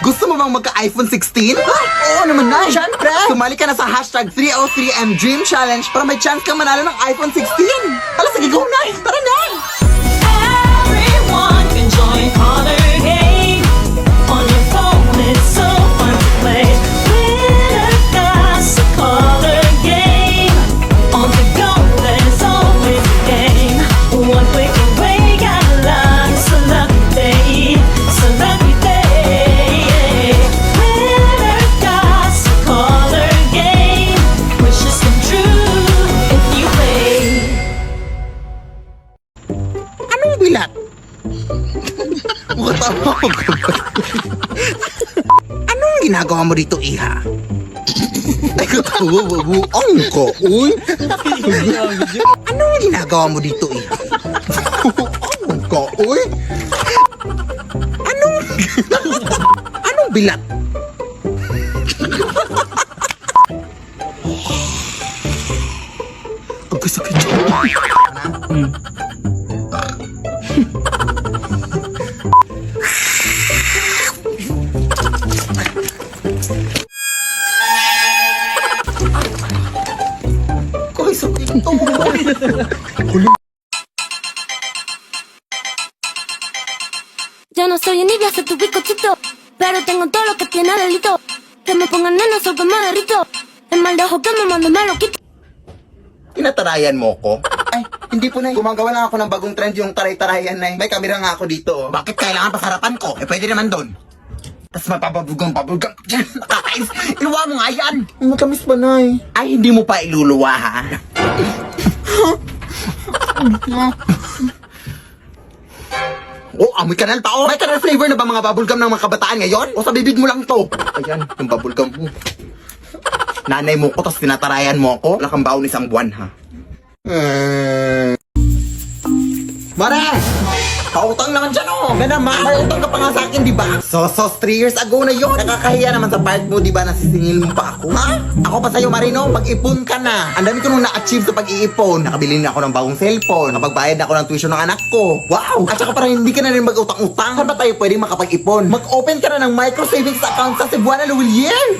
Gusto mo bang magka-iPhone 16? Oo naman, Nay. Siyempre. Sumali ka na sa hashtag 303M Dream Challenge para may chance kang manalo ng iPhone 16. Hala, sige, go, Nay. Tara, Nay. Everyone can join Color Game. On your phone, it's so fun to play. Winner got a Color Game. On the go, there's always a game. One click away, got a lot. It's a lucky day. It's a lucky day. Winner got a Color Game. Wishes come true if you play. Anong bilat? Matawag. Anong ginagawa mo dito, Iha? Ay, katawa-buang ko, uy. Anong ginagawa mo dito, Iha? Buang ko, uy. Anong bilat? Ang sakit siya. Koy, sakit to. Yo no soy envidia, soy tu bizcochito, pero tengo todo lo que tiene delito. Que me pongan nena, soy que me derrito. El mal de ojo que me mando me lo quito. Tinatarayan mo ko? Ay, hindi po, Nay. Gumagawa lang ako ng bagong trend yung taray-tarayan, Nay. May kamera nga ako dito, oh. Bakit kailangan pasarapan ko? Eh, pwede naman doon. Tapos mapapabugang-pabugang. Diyan, nakakais. Iluwa mo nga yan. Matamis ba, Nay? Ay, hindi mo pa iluluwa, ha? Oh, amoy kanal pa, oh. May kanal flavor na ba mga bubblegum ng mga kabataan ngayon? O sa bibig mo lang to? Ayan, yung bubblegum mo. Nanay mo ko, tapos tinatarayan mo ako. Wala kang baon isang buwan, ha? Mare! Pautang naman dyan, oh! Na naman, may utang ka pa nga sa akin, di ba? So, 3 years ago na yun. Nakakahiya naman sa part mo, di ba? Nasisingil mo pa ako, ha? Ako pa sa'yo, Marino, pag-ipon ka na. Ang dami ko nung na-achieve sa pag-iipon. Nakabili na ako ng bagong cellphone. Nakapagbayad na ako ng tuition ng anak ko. Wow! At saka parang hindi ka na rin mag-utang-utang. Saan ba tayo pwedeng makapag-ipon? Mag-open ka na ng micro savings account sa Cebuana Luwilier.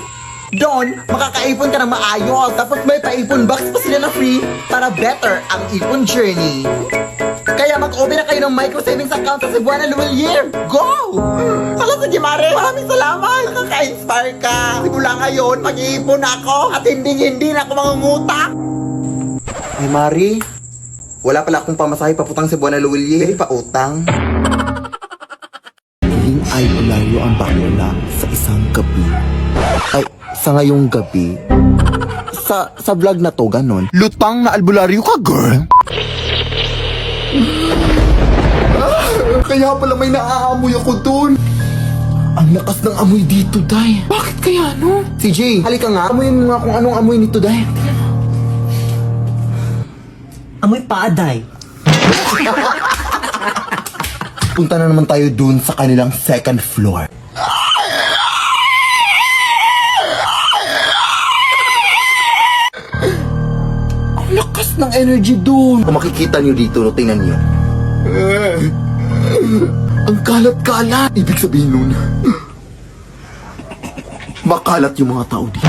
Doon, makakaipon ka ng maayos. Tapos may pa-ipon box pa sila na free para better ang ipon journey. Kaya mag-open na kayo ng micro savings account sa Cebuana Luwilier. Go! Hala, sige, Mare. Maraming salamat. Nakaka-inspire ka. Simula ngayon, mag-iipon ako at hindi na ako mangungutang. Ay, Mari. Wala pala akong pamasahe paputang Cebuana Luwilier. Pautang. Muling ay malayo ang bakla sa isang gabi. Ay, sa ngayong gabi. Sa vlog na to, ganon. Lutang na albularyo ka, girl. Kaya pala may naaamoy ako dun. Ang lakas ng amoy dito, Day. Bakit kaya, no? CJ, halika nga. Amoyin mo nga kung anong amoy nito, Day. Amoy paaday. Punta na naman tayo dun sa kanilang second floor. Ang lakas ng energy dun. Kung makikita nyo dito, no, tingnan nyo. Ang kalat-kalat. Ibig sabihin nun, makalat yung mga tao dito.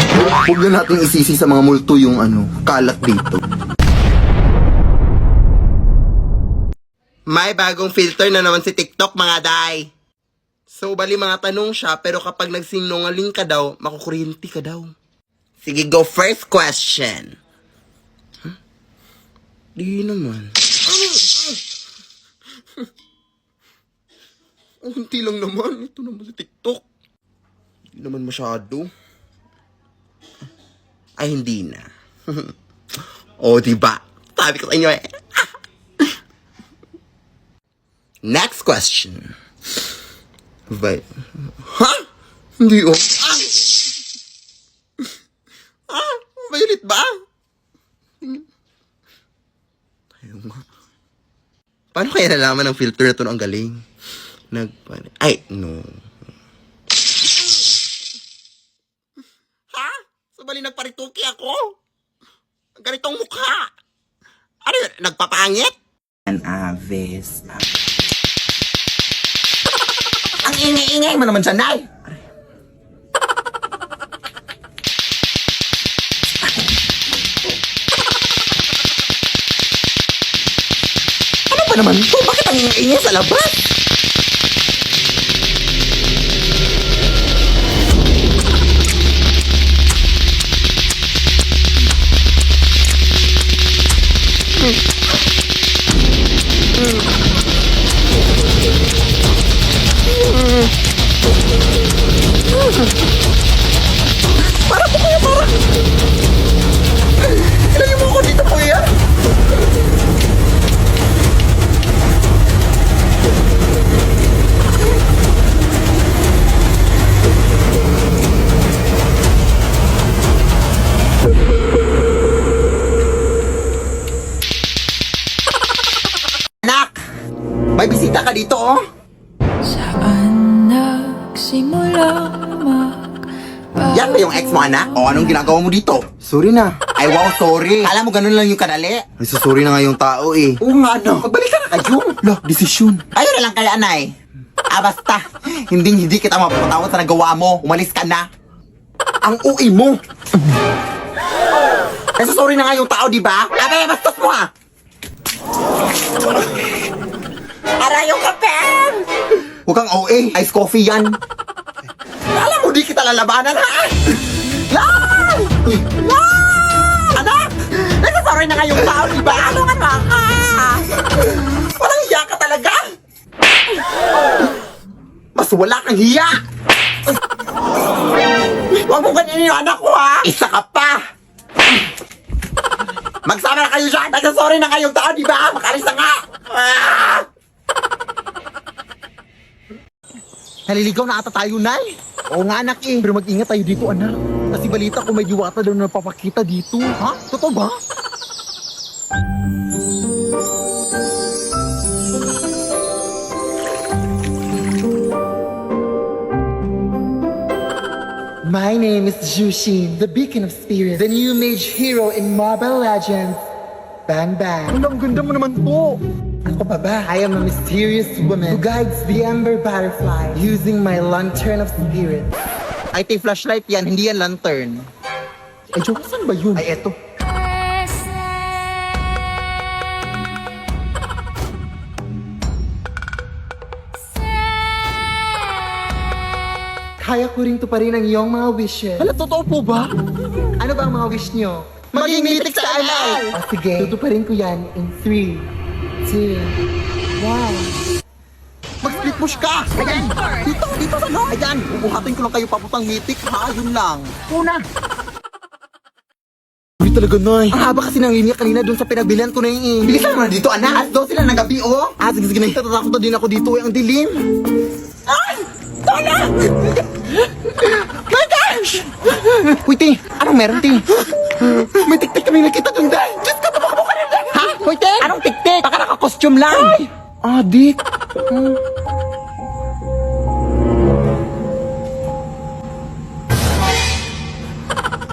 Huwag na natin isisi sa mga multo yung kalat dito. May bagong filter na naman si TikTok, mga day. So, bali mga tanong siya, pero kapag nagsinungaling ka daw, makukuryente ka daw. Sige, go first question. Huh? Di naman. Ang hinti lang naman. Ito naman si TikTok. Hindi naman masyado. Ay, hindi na. O, diba? Sabi ko sa inyo eh. Next question. Ha? Hindi oh. Violet ba? Ayaw nga. Paano kaya nalaman ng filter na ito ang galing? Ay, no. Ha? So bali nagparituki ako? Ganitong mukha. Ano yun? Nagpapangit? Aves. Ang ingay-ingay mo naman siya, Nay. pa naman to? Bakit ang ingay sa labas? Para po kayo, para! Ilagay mo ako dito, kuya! Anak! May bisita ka dito, oh! Saan nagsimula Yan ba yung ex mo, anak? O anong ginagawa mo dito? Sorry na. Ay, wow, sorry. Alam mo, ganun lang yung kadali. Ay, sorry na nga yung tao eh. Oo nga, no. Magbalik ka na kayo. Lah, desisyon. Ayun na lang kaya, anay. Basta. Hindi kita mapapatawad sa nagawa mo. Umalis ka na. Ang uwi mo. Ay, sorry na nga yung tao, di ba? Abay, bastos mo, ah. Aray yung kape! Huwag kang OA. Ice coffee yan. Alam mo, di kita lalabanan, ha? Lan! Lan! Anak! Nagsasorry na nga yung tao, di ba? Ano nga ka? Walang hiya ka talaga? Mas wala kang hiya! Huwag mo ganyan yung anak ko, ha? Isa ka pa! Magsama na kayo dyan! Nagsasorry na kayong tao, di ba? Makalis na nga! Ah! Naliligaw na ata tayo, Nay. Oo nga, anak eh. Pero mag-ingat tayo dito, anak. Kasi balita ko may diwata daw na napapakita dito. Ha? Totoo ba? My name is Jushin, the beacon of spirits, the new mage hero in Mobile Legends. Bang bang. Ang ganda mo naman po. Ako pa ba? I am a mysterious woman who guides the Ember Butterfly using my lantern of spirit. Ay, tay flashlight yan, hindi yan lantern. Ay, joke, saan ba yun? Ay, eto. Kaya ko rin tuparin ang iyong mga wishes. Hala, totoo po ba? Ano ba ang mga wish niyo? Maging mitik sa alay! O sige, tutuparin ko yan in 3, 2, 1. Mag-split push ka! Ayan! Dito sa no! Ayan! Ubuhatin ko lang kayo papuntang mitik, ha? Yun lang. Una! Uy, talaga, Nay. Ang haba kasi ng linya kanina dun sa pinagbilihan ko na yung bilisan mo na dito, anak! Alas daw sila ng gabi, oh! Sige, na. Natatakot na din ako dito, eh, ang dilim! Ay! Tona! My gosh! Uy, te! Anong meron, te? May tiktik kami nakita dun, dahil! Diyos ka, tabaka ka rin, ha? Uy, te! Anong tiktik? Baka naka-costume lang! Ay! Adik.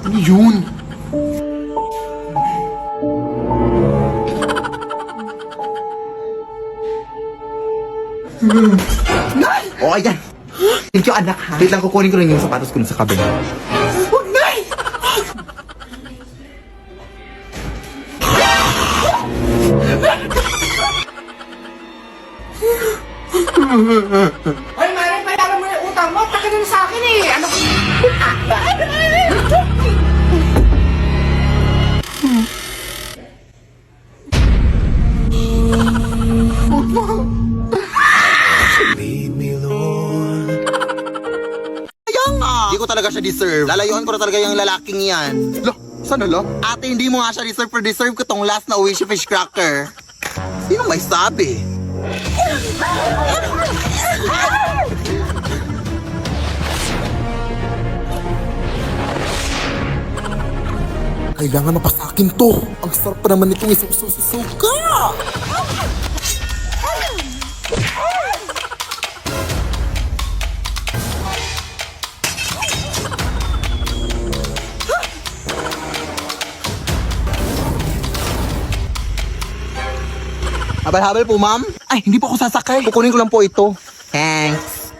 Ano yun? O, ayan! Thank you, anak, ha? Wait lang, kukunin ko rin yung sapatos ko sa kabila. Huwag, Nay! Ay, Mare, bayaran mo yung utang mo. Taka na sa akin eh. Ano? Ayan nga! Hindi ko talaga siya deserve. Lalayuan ko na talaga yung lalaking yan. Lah, sana lang? Ate, hindi mo nga siya deserve, pero deserve ko tong last na Wishy Fish Cracker. Sino may sabi? Kailangan mapasakin to. Ang sarap pa naman itong isususuka. Habal-habal po, ma'am. Ay, hindi po ako sasakay. Kukunin ko lang po ito. Thanks.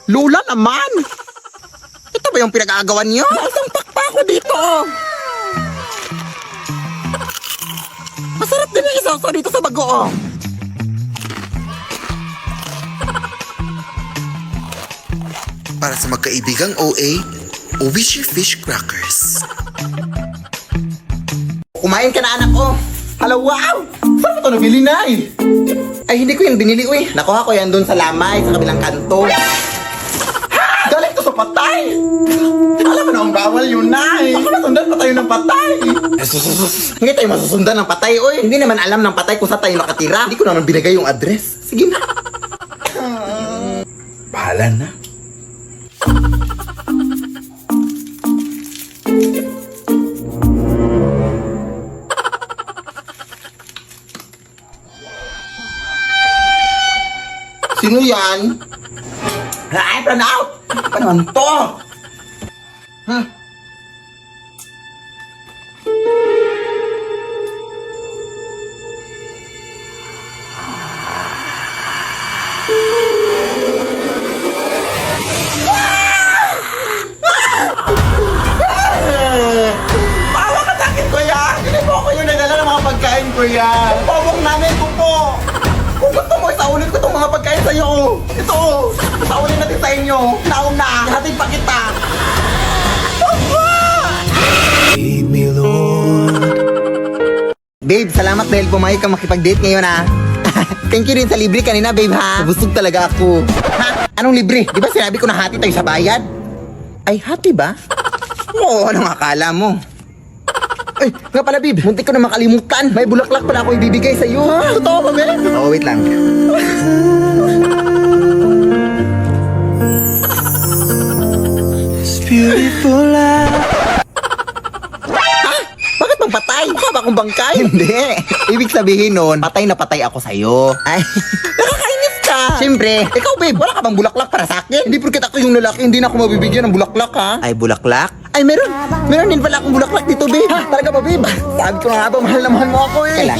Lola naman! pa yung pinag-aagawan niyo? Isang pakpa ko dito. Masarap din yung isaw dito sa bagoong. Para sa magkaibigang OA, Owishi Fish Crackers. Kumain ka na, anak ko. Hala, wow! Saan mo ito nabili, Nay? Ay, hindi ko yan binili, uy. Nakuha ko yan doon sa lamay, sa kabilang kanto. Ha! Galing to sa patay! Alam mo na ang bawal yun, Nay. Baka masundan pa tayo ng patay. Hindi tayo masusundan ng patay, uy. Hindi naman alam ng patay kung saan tayo nakatira. Hindi ko naman binigay yung address. Sige na. Bahala na. Sino yan? Ay, plan out! Ano naman to? Huh? Bawa ka sa akin, kuya! Hindi po ako yung nagdala ng mga pagkain, kuya! Pobong nanay ko po! Kung gusto mo, isaunin ko itong mga pagkain sa'yo! Ito! Isaunin natin sa inyo! Naong na! Hatid pa kita! Babe, salamat dahil pumayag ka makipag-date ngayon, ha? Thank you din sa libre kanina, babe, ha? Busog talaga ako. Ha? Anong libre? Di ba sinabi ko na hati tayo sa bayad? Ay, hati ba? Oo, anong akala mo? Ay, nga pala, babe. Muntik ko na makalimutan. May bulaklak pala ako ibibigay sa'yo. Ha? Totoo ba, babe? Oo, wait lang. It's beautiful life. Bakit bang patay? Mukha ba akong bangkay? Hindi. Ibig sabihin nun, patay na patay ako sa'yo. Ay, nakakainis ka. Siyempre, ikaw, babe, wala ka bang bulaklak para sa akin? Hindi porket ako yung lalaki, hindi na ako mabibigyan ng bulaklak, ha? Ay, bulaklak? Ay, meron. Meron din pala akong bulaklak dito, babe. Ha? Talaga ba, babe? Sabi ko na nga ba, mahal na mahal mo ako, eh. Kailan?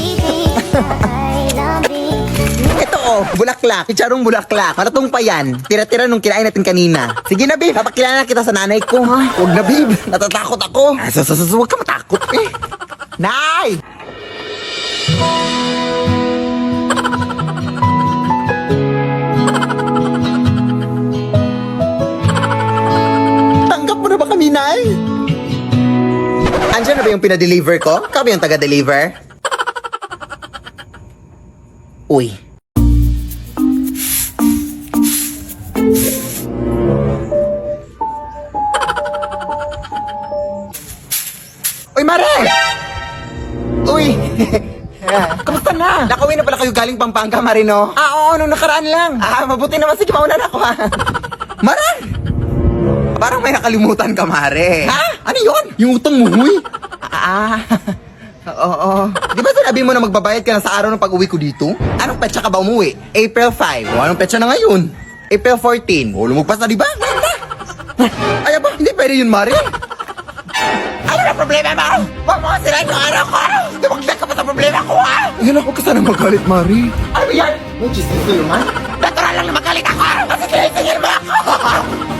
Ito, oh, bulaklak. Picharong bulaklak. Maratong pa yan. Tira-tira nung kinain natin kanina. Sige na, babe. Papakilala kita sa nanay ko. Ha? Huwag na, babe. Natatakot ako. Huwag ka matakot, eh. Nay! Tanggap mo na ba kami, Nay? Andiyan na ba yung pinadeliver ko? Ikaw ba yung taga-deliver? Uy. Uy, Mare! Uy! Kamusta na? Nakauwi na pala kayo galing Pampanga, Mare, no? Oo, nung nakaraan lang. Mabuti naman. Sige, mauna na ako, ha? Mare! Parang may nakalimutan ka, Mare. Ha? Ano yun? Yung utang mo, huy? Oo. Di ba sinabi mo na magbabayad ka na sa araw ng pag-uwi ko dito? Anong petsa ka ba umuwi? April 5. O, anong petsa na ngayon? April 14. O, lumagpas na, di ba? Ay, ba? Hindi pwede yun, Mare. Ano na problema mo? Huwag mo kasirain yung araw ko! Tumagdag ka pa sa problema ko, ha? Yan ako ka sana magalit, Mari. Ano ba yan? May chismis ko naman? Natural lang na magalit ako! Kasi sinisingil mo ako!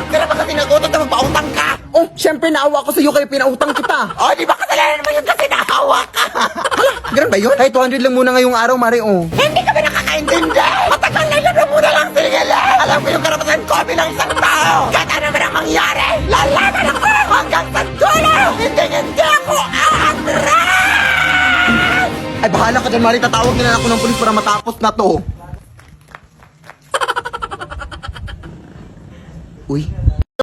Kaya ba kasi nagutot na magpautang ka? Oh, syempre naawa ko sa'yo kaya pinautang kita. Oh, di ba kasalanan naman yun kasi naawa ka? Hala, ganun ba yun? Ay, 200 lang muna ngayong araw, Mari, oh. Hindi ka ba nakakaintindi? Matagal na lang muna lang sinigilin! Alam ko yung karapatan ko bilang isang tao! Kahit ano man ang mangyari, lalaban ako hanggang sa dulo! Hindi ako aatras! Ay, bahala ka dyan, Mari. Tatawag na lang ako ng pulis para matapos na to. Uy,